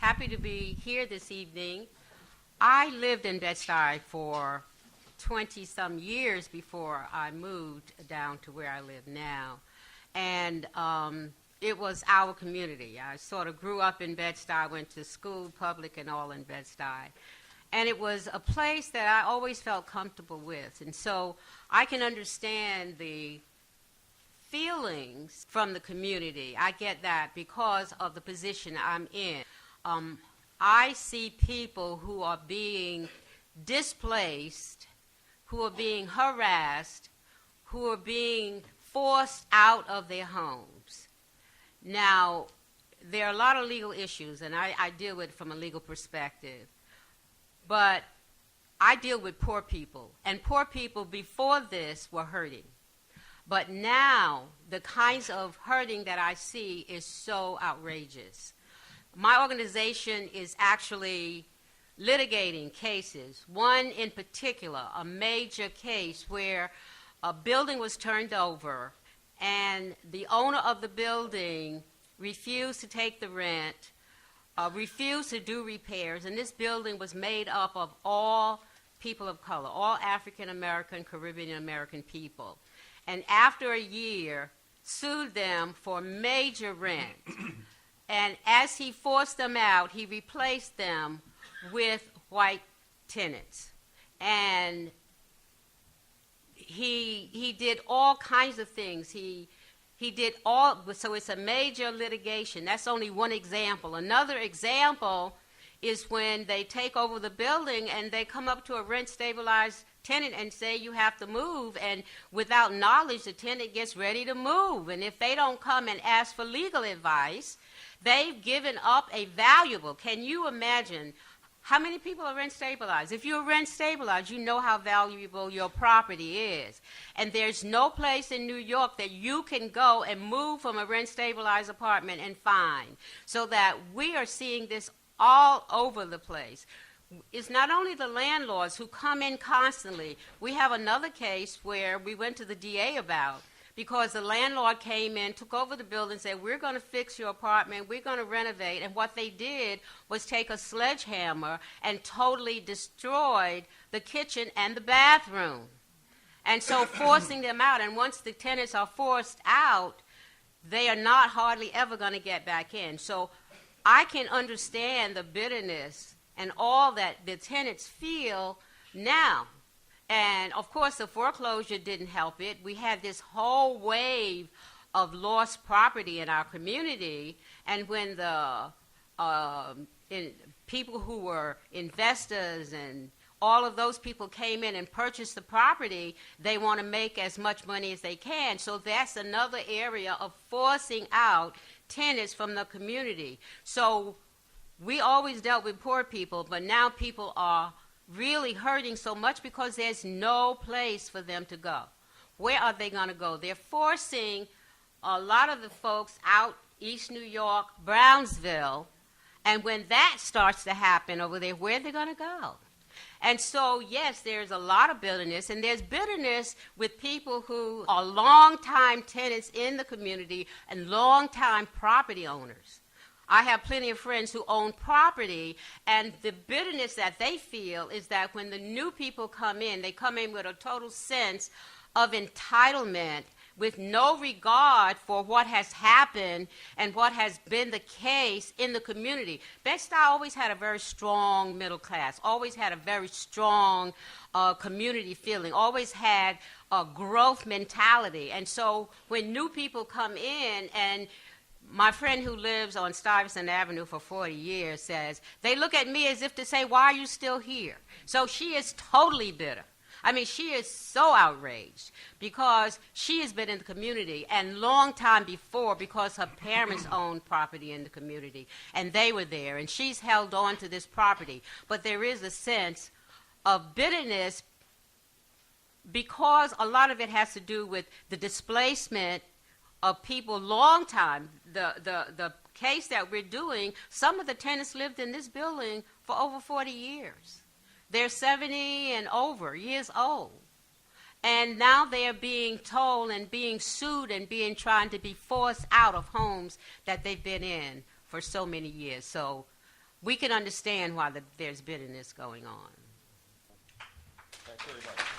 happy to be here this evening. I lived in Bed-Stuy for 20-some years before I moved down to where I live now. And it was our community. I sort of grew up in Bed-Stuy, went to school, public and all in Bed-Stuy. And it was a place that I always felt comfortable with. And so I can understand the feelings from the community. I get that because of the position I'm in. I see people who are being displaced, who are being harassed, who are being forced out of their homes. Now, there are a lot of legal issues, and I deal with it from a legal perspective. But I deal with poor people, and poor people before this were hurting. But now, the kinds of hurting that I see is so outrageous. My organization is actually litigating cases. One in particular, a major case where a building was turned over, and the owner of the building refused to take the rent, refused to do repairs, and this building was made up of all people of color, all African American, Caribbean American people. And after a year, sued them for major rent. And as he forced them out, he replaced them with white tenants. And he did all kinds of things. He did all, so it's a major litigation. That's only one example. Another example is when they take over the building and they come up to a rent-stabilized tenant and say you have to move, and without knowledge, the tenant gets ready to move. And if they don't come and ask for legal advice, they've given up a valuable, can you imagine how many people are rent stabilized? If you're rent stabilized, you know how valuable your property is. And there's no place in New York that you can go and move from a rent stabilized apartment and find. So that we are seeing this all over the place. It's not only the landlords who come in constantly. We have another case where we went to the DA about, because the landlord came in, took over the building, said, we're going to fix your apartment, we're going to renovate. And what they did was take a sledgehammer and totally destroyed the kitchen and the bathroom. And so forcing them out. And once the tenants are forced out, they are not hardly ever going to get back in. So I can understand the bitterness and all that the tenants feel now. And, of course, the foreclosure didn't help it. We had this whole wave of lost property in our community. And when the people who were investors and all of those people came in and purchased the property, they want to make as much money as they can. So that's another area of forcing out tenants from the community. So we always dealt with poor people, but now people are really hurting so much because there's no place for them to go. Where are they going to go? They're forcing a lot of the folks out East New York, Brownsville, and when that starts to happen over there, where are they going to go? And so, yes, there's a lot of bitterness, and there's bitterness with people who are long-time tenants in the community and long-time property owners. I have plenty of friends who own property, and the bitterness that they feel is that when the new people come in, they come in with a total sense of entitlement with no regard for what has happened and what has been the case in the community. Bed-Stuy always had a very strong middle class, always had a very strong community feeling, always had a growth mentality. And so when new people come in, and my friend who lives on Stuyvesant Avenue for 40 years says, they look at me as if to say, why are you still here? So she is totally bitter. I mean, she is so outraged because she has been in the community and long time before because her parents owned property in the community and they were there, and she's held on to this property. But there is a sense of bitterness because a lot of it has to do with the displacement of people long time. The case that we're doing, some of the tenants lived in this building for over 40 years. They're 70 and over years old. And now they are being told and being sued and trying to be forced out of homes that they've been in for so many years. So we can understand why there's bitterness going on. Thanks very much.